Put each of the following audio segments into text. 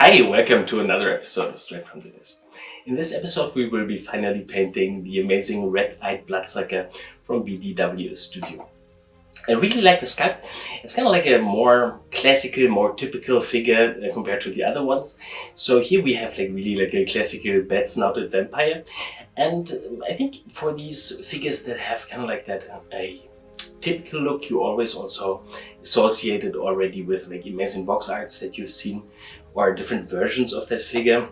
Hi, welcome to another episode of Straight from the Desk. In this episode we will be finally painting the amazing red-eyed bloodsucker from BDWS Studio. I really like the sculpt. It's kind of like a more classical, more typical figure compared to the other ones. So here we have really like a classical bat-snouted vampire. And I think for these figures that have kind of like that a typical look, you always also associate it already with like amazing box arts that you've seen, or different versions of that figure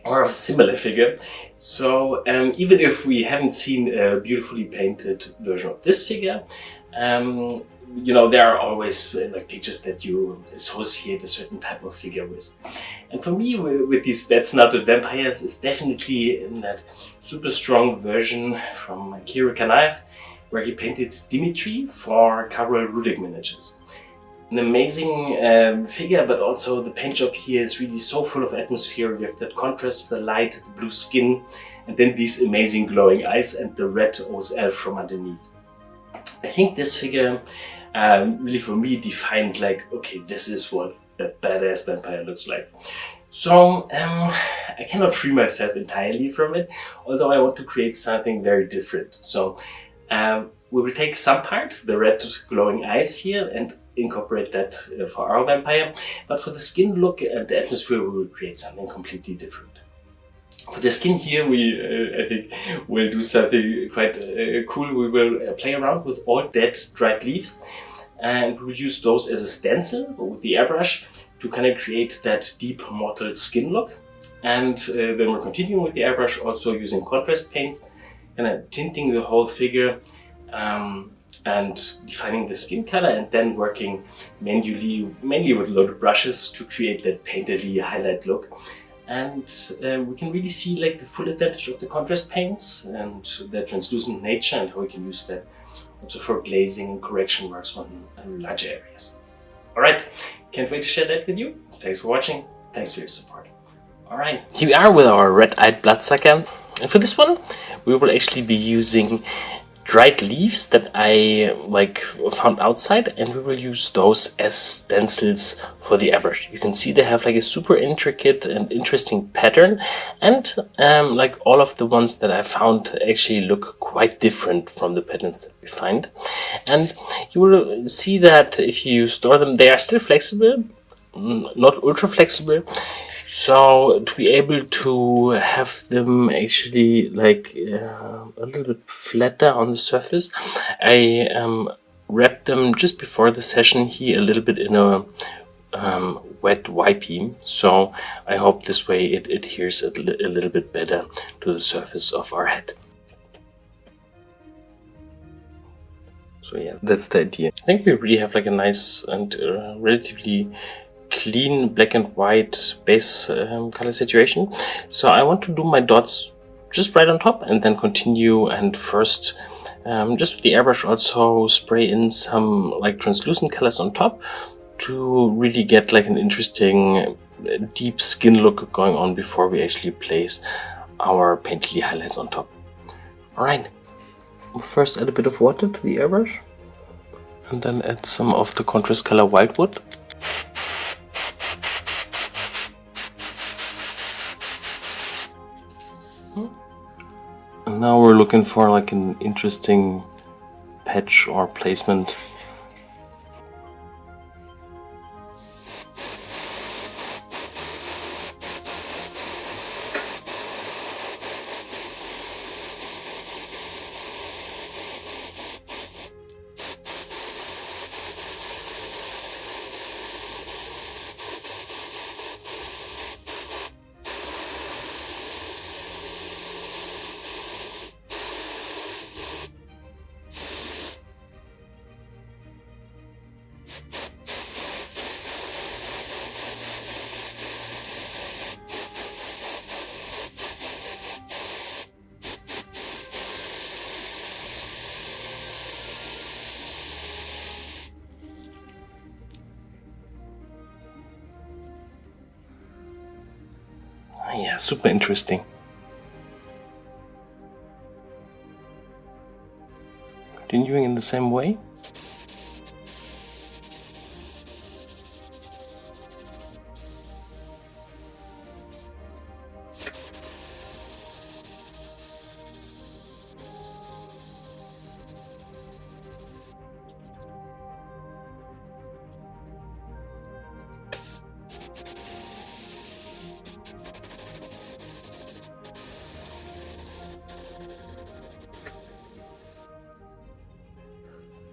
or of a similar figure. So even if we haven't seen a beautifully painted version of this figure, you know, there are always like pictures that you associate a certain type of figure with. And for me, with these bat-snouted vampires, is definitely in that super strong version from Kirill Kanaev, where he painted Dimitri for Karel Rudek Miniatures. An amazing figure, but also the paint job here is really so full of atmosphere. You have that contrast of the light, the blue skin, and then these amazing glowing eyes and the red OSL from underneath. I think this figure really for me defined like, okay, this is what a badass vampire looks like. So I cannot free myself entirely from it, although I want to create something very different. So we will take some part, the red glowing eyes here, and incorporate that for our vampire. But for the skin look and the atmosphere, we will create something completely different. For the skin here, we I think will do something quite cool. We will play around with all dead dried leaves, and we'll use those as a stencil with the airbrush to kind of create that deep mottled skin look. And then we're continuing with the airbrush, also using contrast paints, kind of tinting the whole figure and defining the skin color, and then working mainly with loaded brushes to create that painterly highlight look. And we can really see like the full advantage of the contrast paints and their translucent nature, and how we can use that also for glazing and correction works on larger areas. Alright, can't wait to share that with you. Thanks for watching, thanks for your support. Alright, here we are with our red-eyed bloodsucker. And for this one, we will actually be using dried leaves that I found outside, and we will use those as stencils for the airbrush. You can see they have like a super intricate and interesting pattern, and like all of the ones that I found actually look quite different from the patterns that we find. And you will see that if you store them, they are still flexible, not ultra flexible. So to be able to have them actually like a little bit flatter on the surface, I wrapped them just before the session here a little bit in a wet wipey. So I hope this way it adheres a little bit better to the surface of our head. So yeah, that's the idea. I think we really have like a nice and relatively clean black and white base color situation. So I want to do my dots just right on top, and then continue and first just with the airbrush also spray in some like translucent colors on top to really get like an interesting deep skin look going on before we actually place our painterly highlights on top. Alright, first add a bit of water to the airbrush, and then add some of the contrast color Wildwood. And now we're looking for like an interesting patch or placement. Yeah, super interesting. Continuing in the same way.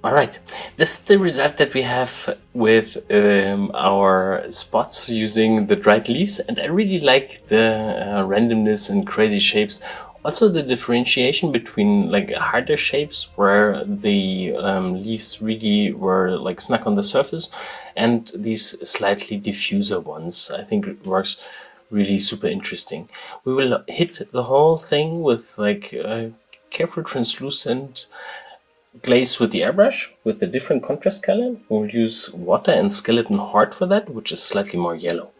Alright, this is the result that we have with our spots using the dried leaves, and I really like the randomness and crazy shapes. Also the differentiation between like harder shapes where the leaves really were like snug on the surface, and these slightly diffuser ones. I think it works really super interesting. We will hit the whole thing with like careful translucent glaze with the airbrush with a different contrast color. We'll use water and skeleton heart for that, which is slightly more yellow.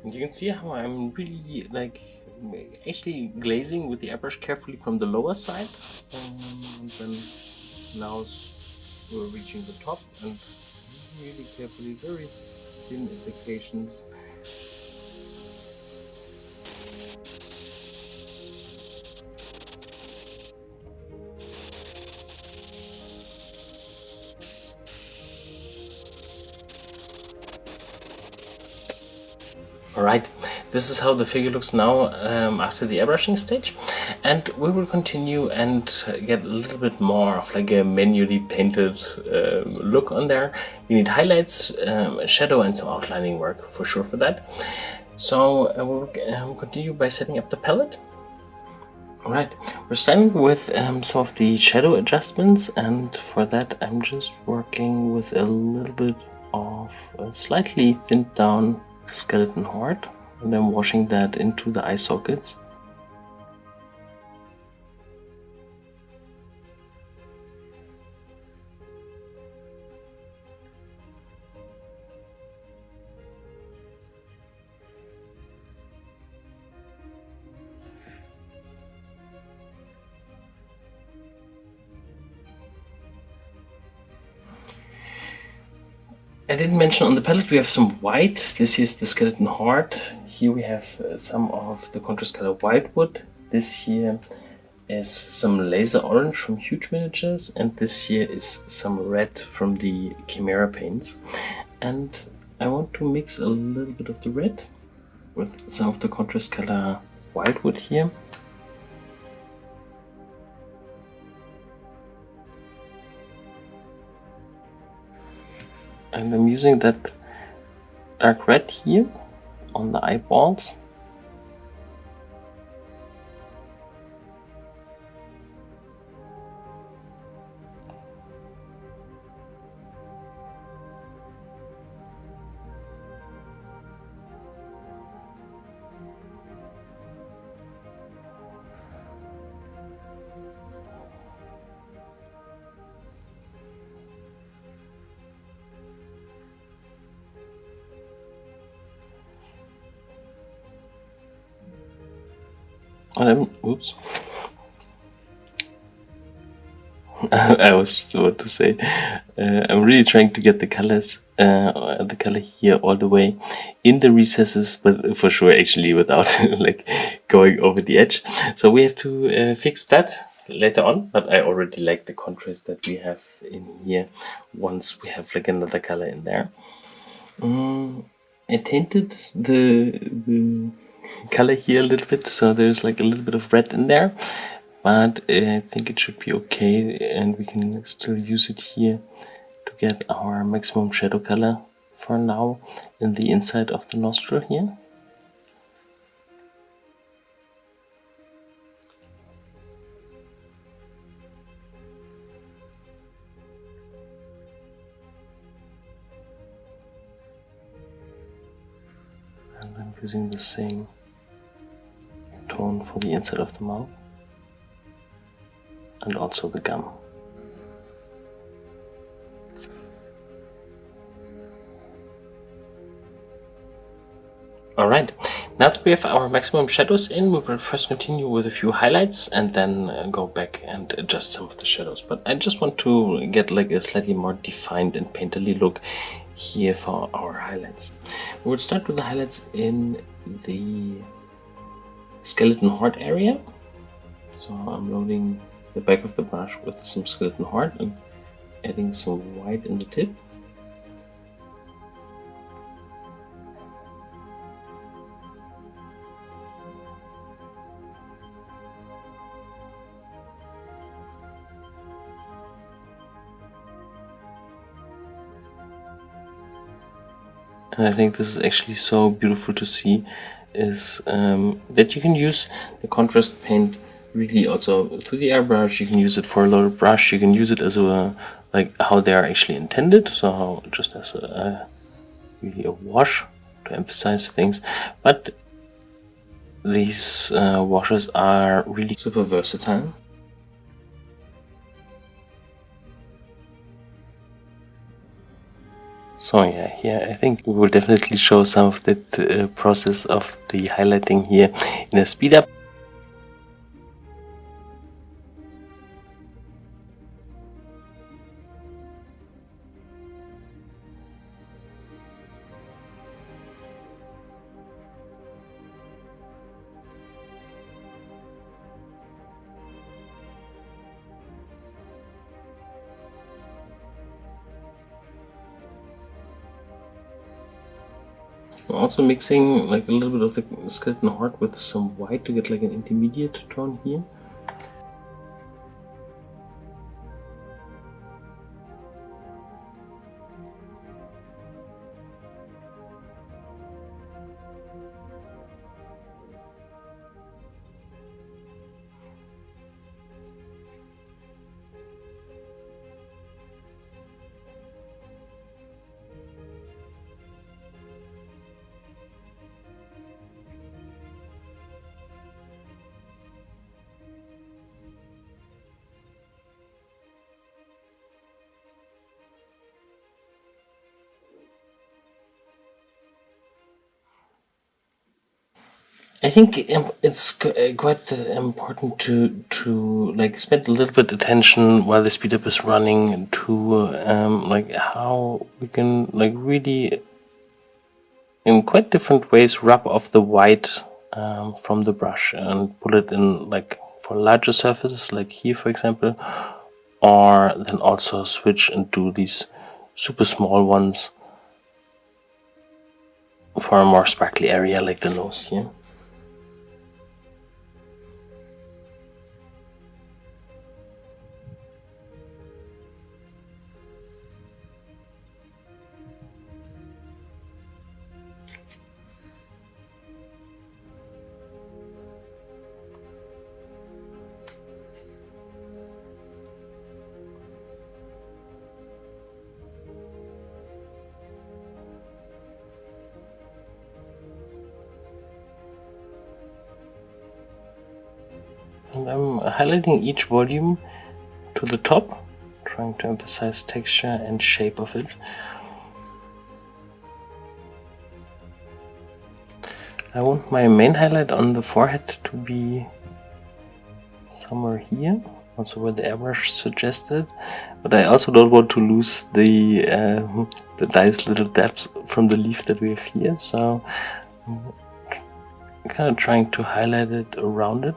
And you can see how I'm really like actually glazing with the airbrush carefully from the lower side, and then now we're reaching the top and really carefully, very thin applications. Alright, this is how the figure looks now after the airbrushing stage, and we will continue and get a little bit more of like a manually painted look on there. We need highlights, shadow and some outlining work for sure for that. So we'll continue by setting up the palette. Alright, we're starting with some of the shadow adjustments, and for that I'm just working with a little bit of a slightly thinned down skeleton heart, and then washing that into the eye sockets. I didn't mention on the palette we have some white. This is the skeleton heart. Here we have some of the contrast color whitewood. This here is some laser orange from Huge Miniatures, and this here is some red from the Chimera paints. And I want to mix a little bit of the red with some of the contrast color whitewood here. And I'm using that dark red here on the eyeballs. Oops. I was just about to say, I'm really trying to get the colors, the color here all the way in the recesses, but for sure actually without like going over the edge. So we have to fix that later on, but I already like the contrast that we have in here once we have like another color in there. I tainted the color here a little bit, so there's like a little bit of red in there, but I think it should be okay, and we can still use it here to get our maximum shadow color for now in the inside of the nostril here. And I'm using the same tone for the inside of the mouth and also the gum. Alright, now that we have our maximum shadows in, we will first continue with a few highlights and then go back and adjust some of the shadows. But I just want to get like a slightly more defined and painterly look here for our highlights. We will start with the highlights in the skeleton heart area. So I'm loading the back of the brush with some skeleton heart and adding some white in the tip. And I think this is actually so beautiful to see, is that you can use the contrast paint really also to the airbrush. You can use it for a loaded brush. You can use it as a, like how they are actually intended, so just as a really a wash to emphasize things. But these washes are really super versatile. So yeah, here I think we will definitely show some of that process of the highlighting here in a speed up. I'm also mixing like a little bit of the skeleton heart with some white to get like an intermediate tone here. I think it's quite important to like spend a little bit attention while the speed up is running to like how we can like really in quite different ways rub off the white from the brush and pull it in like for larger surfaces like here for example, or then also switch and do these super small ones for a more sparkly area like the nose here. And I'm highlighting each volume to the top, trying to emphasize texture and shape of it. I want my main highlight on the forehead to be somewhere here, also where the airbrush suggested, but I also don't want to lose the nice little depths from the leaf that we have here, so I'm kind of trying to highlight it around it.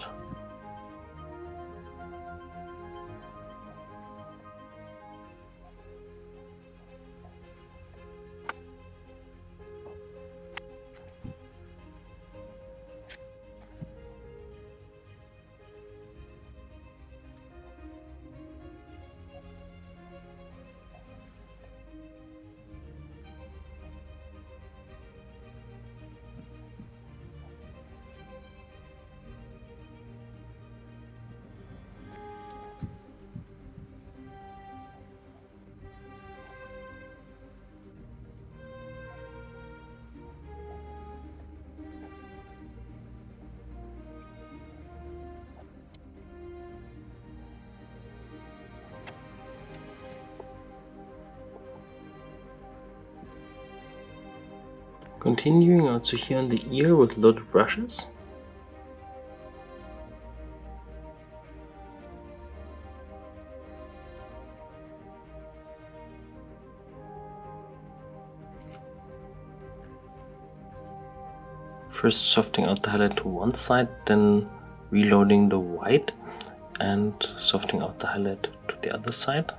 Continuing also here on the ear with loaded brushes. First softening out the highlight to one side, then reloading the white and softening out the highlight to the other side.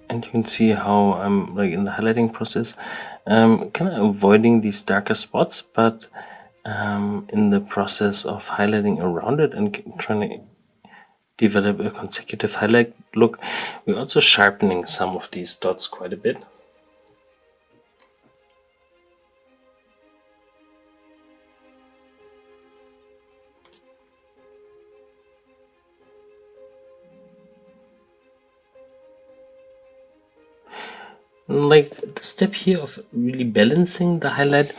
And you can see how I'm like in the highlighting process, kind of avoiding these darker spots, but in the process of highlighting around it and trying to develop a consecutive highlight look, we're also sharpening some of these dots quite a bit. Like the step here of really balancing the highlight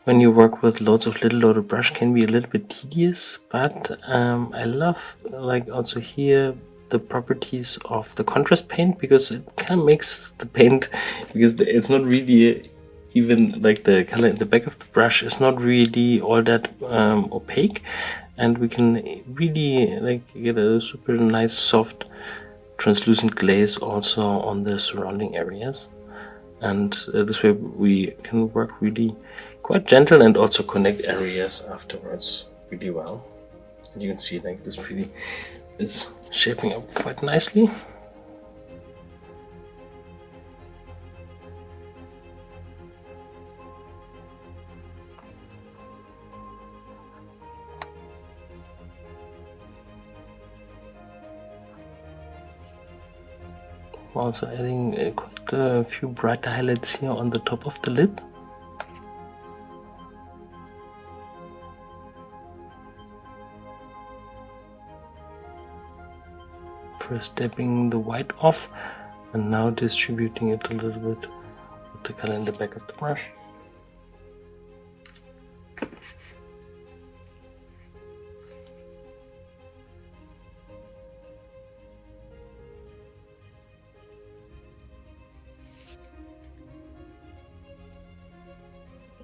when you work with loads of little loaded brush can be a little bit tedious, but I love like also here the properties of the contrast paint, because it kind of makes the paint, because it's not really even like the color in the back of the brush is not really all that opaque, and we can really like get a super nice soft translucent glaze also on the surrounding areas. And this way we can work really quite gentle and also connect areas afterwards really well. And you can see like this really is shaping up quite nicely. Also adding quite a few brighter highlights here on the top of the lid. First dabbing the white off and now distributing it a little bit with the color in the back of the brush.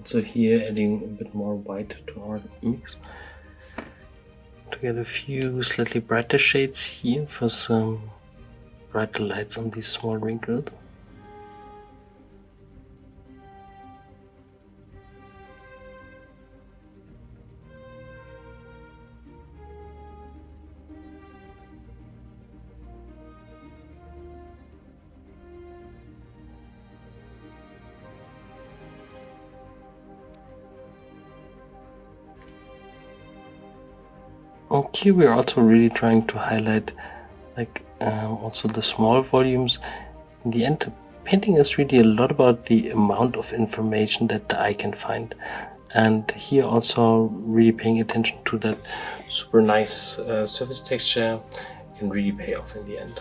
So here adding a bit more white to our mix to get a few slightly brighter shades here for some brighter lights on these small wrinkles. Okay, we're also really trying to highlight like also the small volumes. In the end, painting is really a lot about the amount of information that the eye can find, and here also really paying attention to that super nice surface texture can really pay off in the end.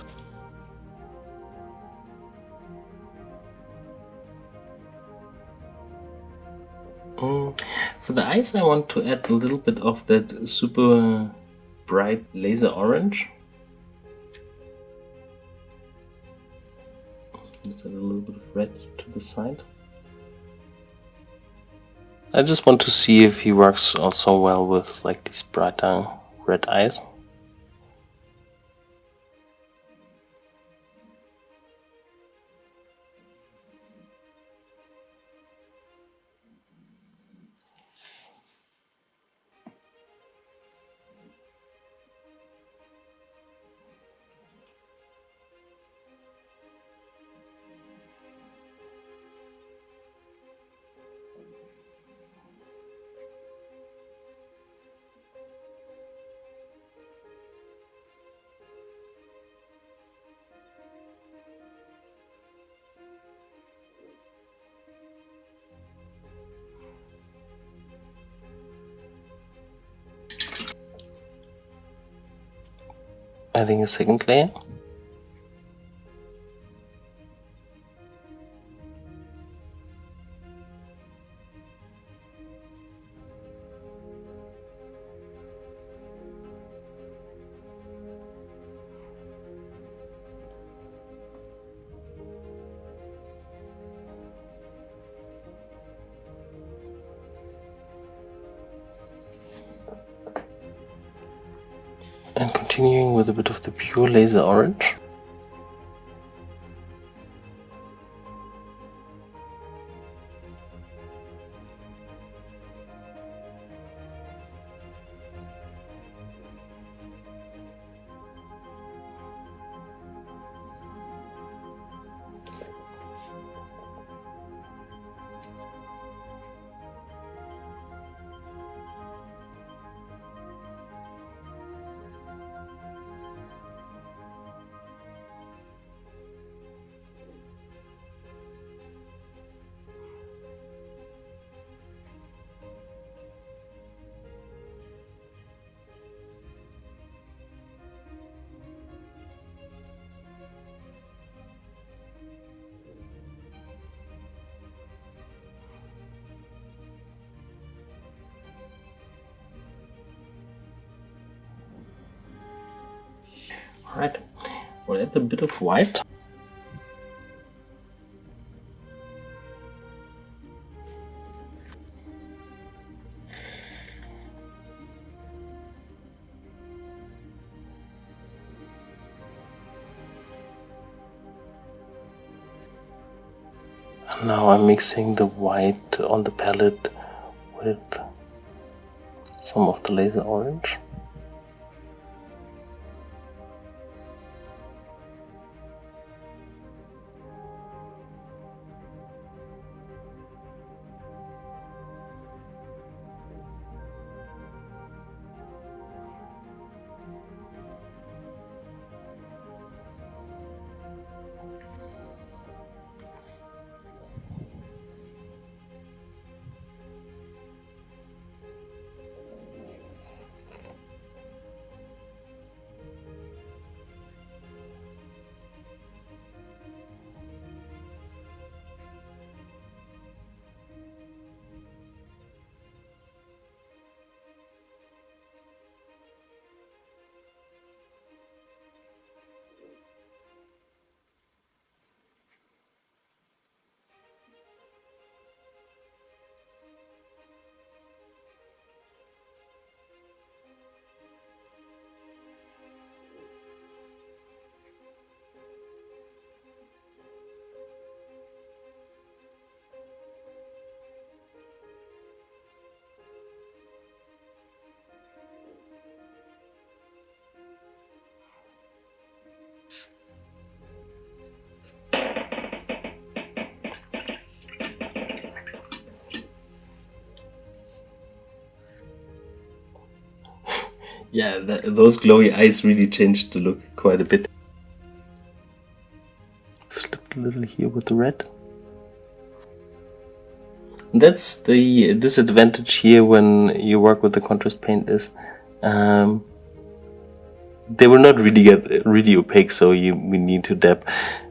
For the eyes, I want to add a little bit of that super bright laser orange. Let's add a little bit of red to the side. I just want to see if he works also well with like these brighter red eyes. Adding a second layer. And continuing with a bit of the pure laser orange. Alright, we'll add a bit of white. And now I'm mixing the white on the palette with some of the laser orange. Yeah, those glowy eyes really changed the look quite a bit. Slipped a little here with the red. That's the disadvantage here when you work with the contrast paint is they will not really get really opaque, so we need to dab.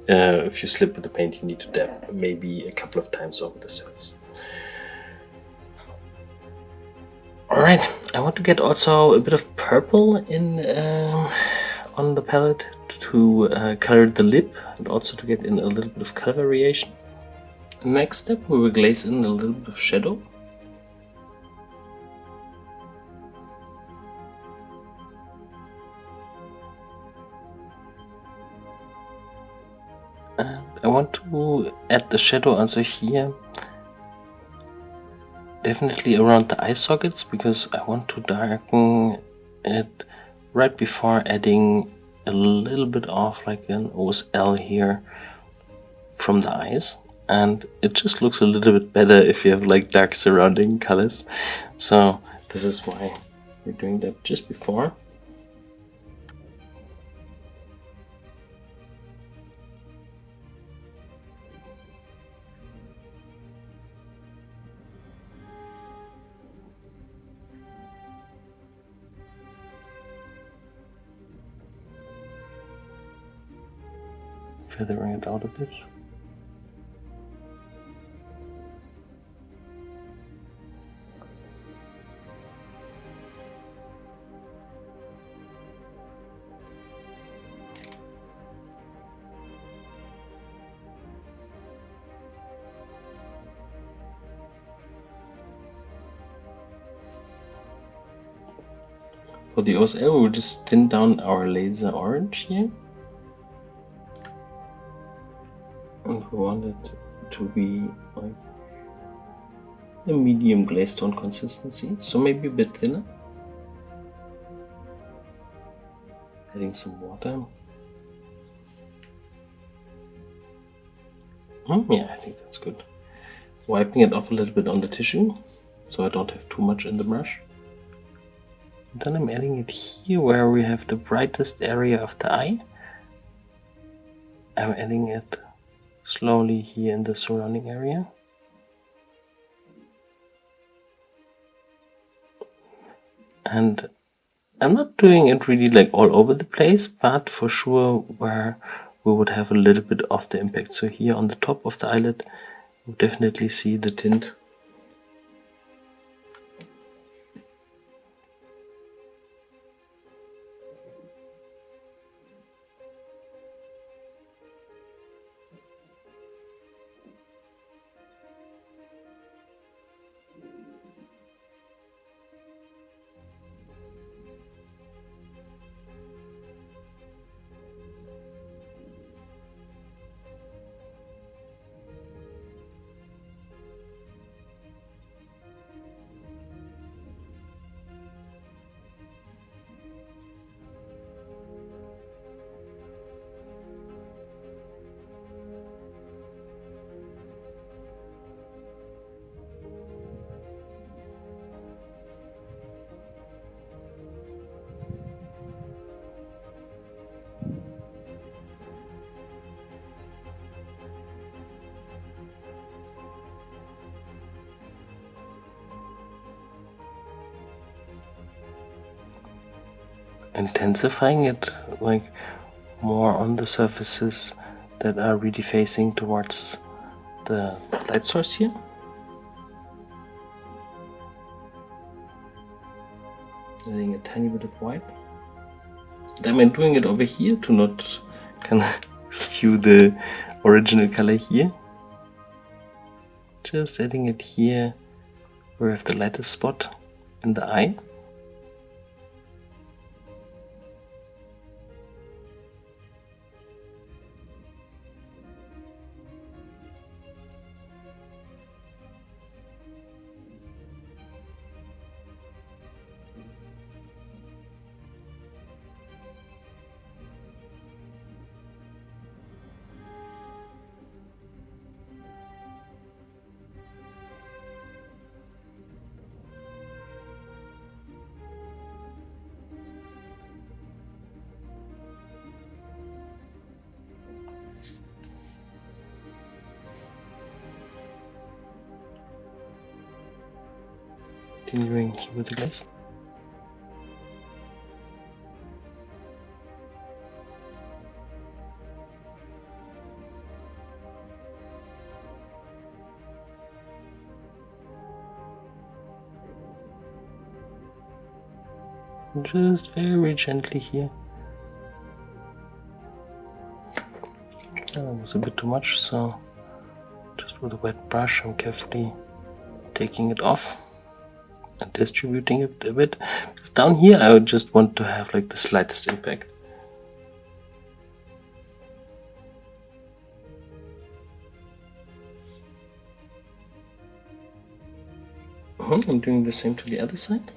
If you slip with the paint, you need to dab maybe a couple of times over the surface. Alright, I want to get also a bit of purple in on the palette to color the lip and also to get in a little bit of color variation. Next step, we will glaze in a little bit of shadow. And I want to add the shadow also here, definitely around the eye sockets, because I want to darken it right before adding a little bit of like an OSL here from the eyes. And it just looks a little bit better if you have like dark surrounding colors. So this is why we're doing that just before. Feathering it out a bit. For the OSL, we'll just thin down our laser orange here. And we want it to be like a medium glaze tone consistency, so maybe a bit thinner. Adding some water. Yeah, I think that's good. Wiping it off a little bit on the tissue, so I don't have too much in the brush. And then I'm adding it here where we have the brightest area of the eye. I'm adding it slowly here in the surrounding area. And I'm not doing it really like all over the place, but for sure where we would have a little bit of the impact. So here on the top of the eyelid, you definitely see the tint. Intensifying it like more on the surfaces that are really facing towards the light source here. Adding a tiny bit of white. And I'm doing it over here to not kind of skew the original color here. Just adding it here where we have the lightest spot in the eye. Continuing here with the glaze. Just very gently here. That was a bit too much, so just with a wet brush I'm carefully taking it off and distributing it a bit. Because down here I would just want to have like the slightest impact. I'm doing the same to the other side.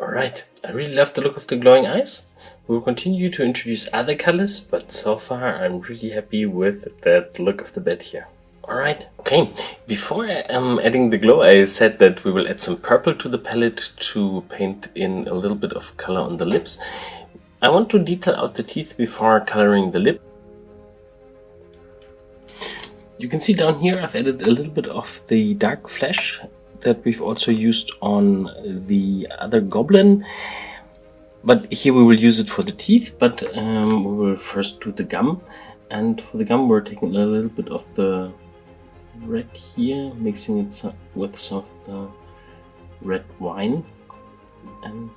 Alright, I really love the look of the glowing eyes. We will continue to introduce other colors, but so far I'm really happy with that look of the bed here. Alright, okay, before adding the glow, I said that we will add some purple to the palette to paint in a little bit of color on the lips. I want to detail out the teeth before coloring the lip. You can see down here I've added a little bit of the dark flesh that we've also used on the other goblin. But here we will use it for the teeth, but we will first do the gum. And for the gum we're taking a little bit of the red here, mixing it with some of the red wine and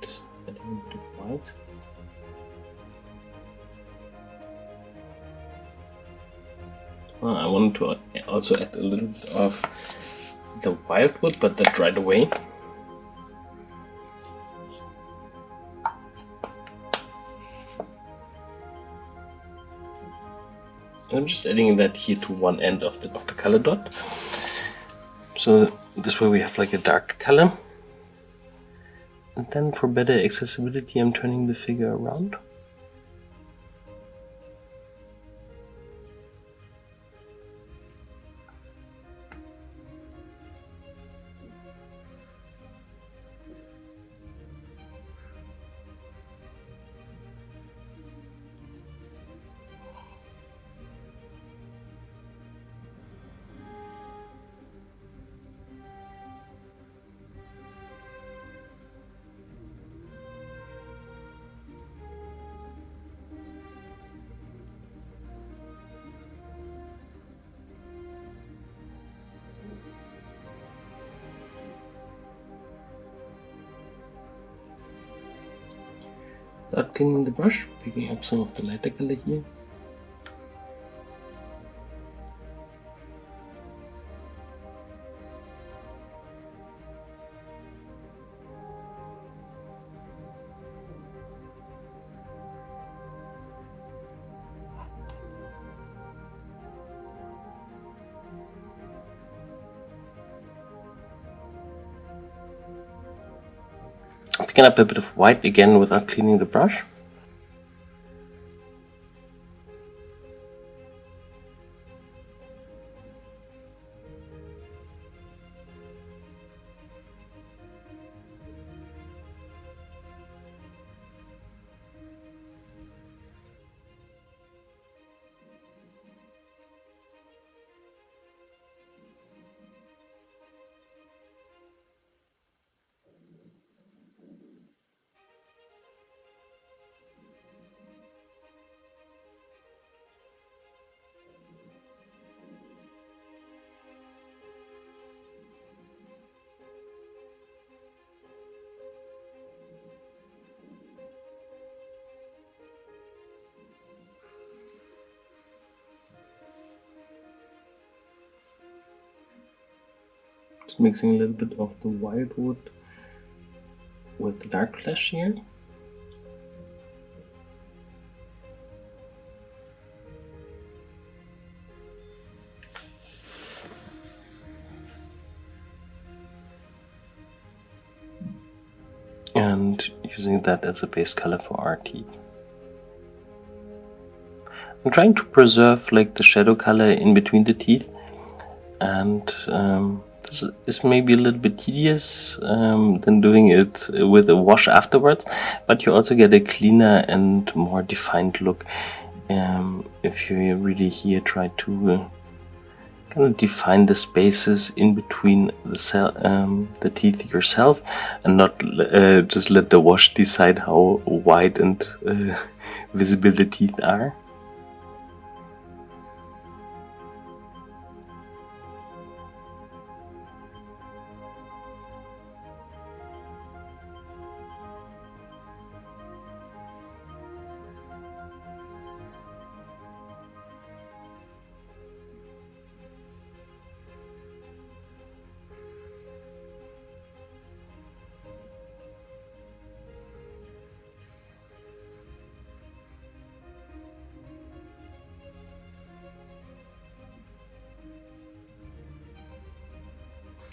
adding a bit of white. I wanted to also add a little bit of the wildwood, but that dried away. I'm just adding that here to one end of the color dot. So this way we have like a dark color. And then for better accessibility, I'm turning the figure around. Start cleaning the brush, picking up some of the lighter color here. Picking up a bit of white again without cleaning the brush. Just mixing a little bit of the wildwood with the dark flesh here. And using that as a base color for our teeth. I'm trying to preserve like the shadow color in between the teeth, and this is maybe a little bit tedious than doing it with a wash afterwards, but you also get a cleaner and more defined look if you really here try to kind of define the spaces in between the teeth yourself, and not just let the wash decide how wide and visible the teeth are.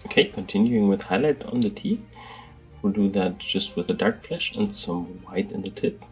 Okay, continuing with highlight on the teeth. We'll do that just with the dark flesh and some white in the tip.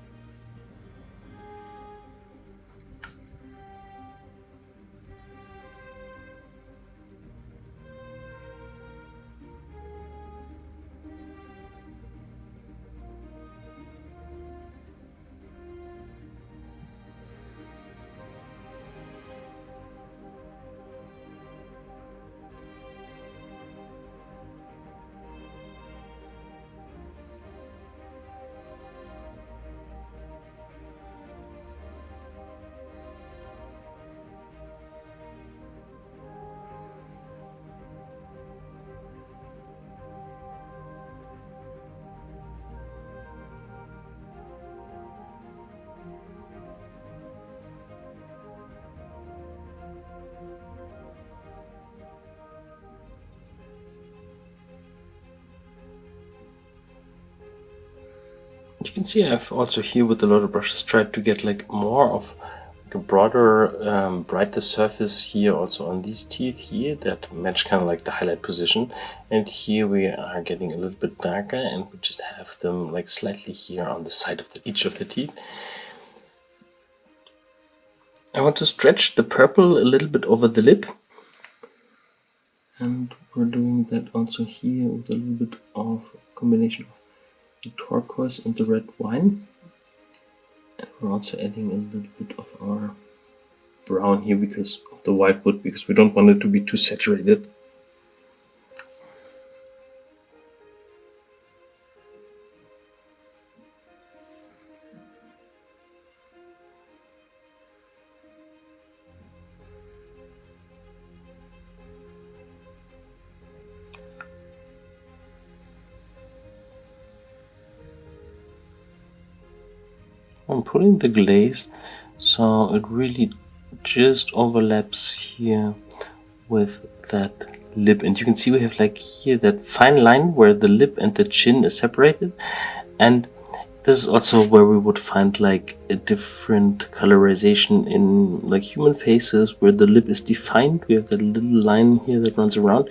You can see I've also here with the loaded brushes tried to get like more of like a broader, brighter surface here also on these teeth here that match kind of like the highlight position. And here we are getting a little bit darker, and we just have them like slightly here on the side of each of the teeth. I want to stretch the purple a little bit over the lip. And we're doing that also here with a little bit of combination of the turquoise and the red wine. And we're also adding a little bit of our brown here because of the white wood, because we don't want it to be too saturated. I'm putting the glaze so it really just overlaps here with that lip, and you can see we have like here that fine line where the lip and the chin is separated, and this is also where we would find like a different colorization in like human faces where the lip is defined. We have that little line here that runs around,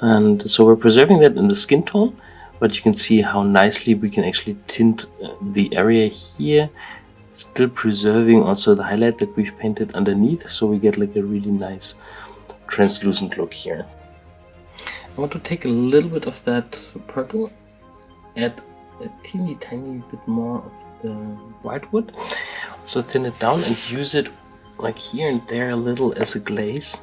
and so we're preserving that in the skin tone. But you can see how nicely we can actually tint the area here, still preserving also the highlight that we've painted underneath, so we get like a really nice translucent look here. I want to take a little bit of that purple, add a teeny tiny bit more of the white wood, so thin it down and use it like here and there a little as a glaze.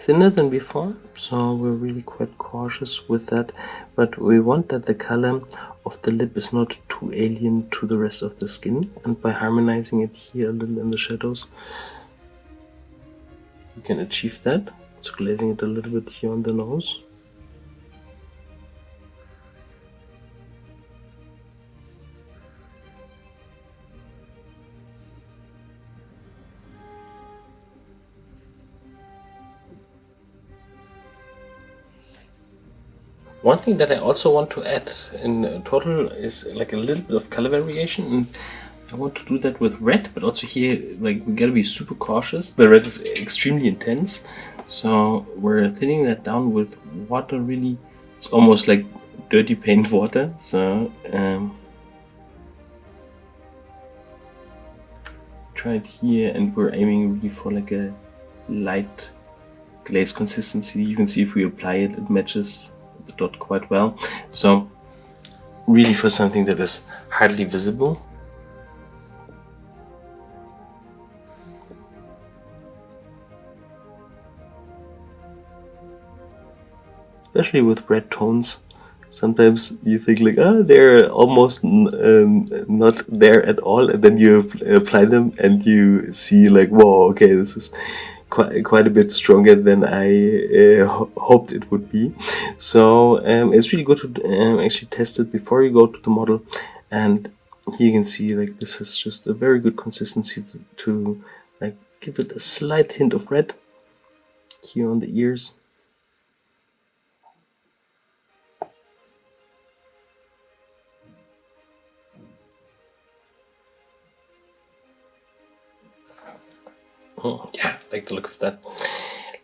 Thinner than before, so we're really quite cautious with that, but we want that the color of the lip is not too alien to the rest of the skin, and by harmonizing it here a little in the shadows we can achieve that. So glazing it a little bit here on the nose. One thing that I also want to add in total is like a little bit of color variation, and I want to do that with red, but also here like we gotta be super cautious. The red is extremely intense, so we're thinning that down with water. Really, it's almost like dirty paint water. So try it here, and we're aiming really for like a light glaze consistency. You can see if we apply it, it matches the dot quite well, so really for something that is hardly visible. Especially with red tones, sometimes you think like, oh, they're almost not there at all, and then you apply them and you see like, whoa, okay, this is quite a bit stronger than I hoped it would be. So it's really good to actually test it before you go to the model, and here you can see like this is just a very good consistency to like give it a slight hint of red here on the ears. Oh, yeah, I like the look of that.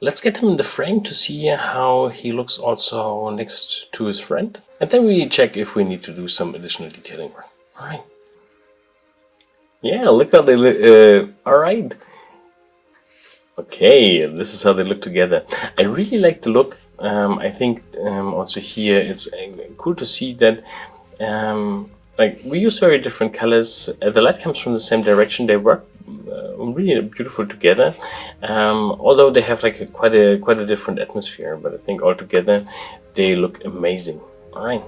Let's get him in the frame to see how he looks also next to his friend. And then we check if we need to do some additional detailing work. Alright. Yeah, look how they look. Alright. Okay, this is how they look together. I really like the look. I think also here it's cool to see that like we use very different colors. The light comes from the same direction. They work really beautiful together, although they have like quite a different atmosphere, but I think altogether they look amazing. All right.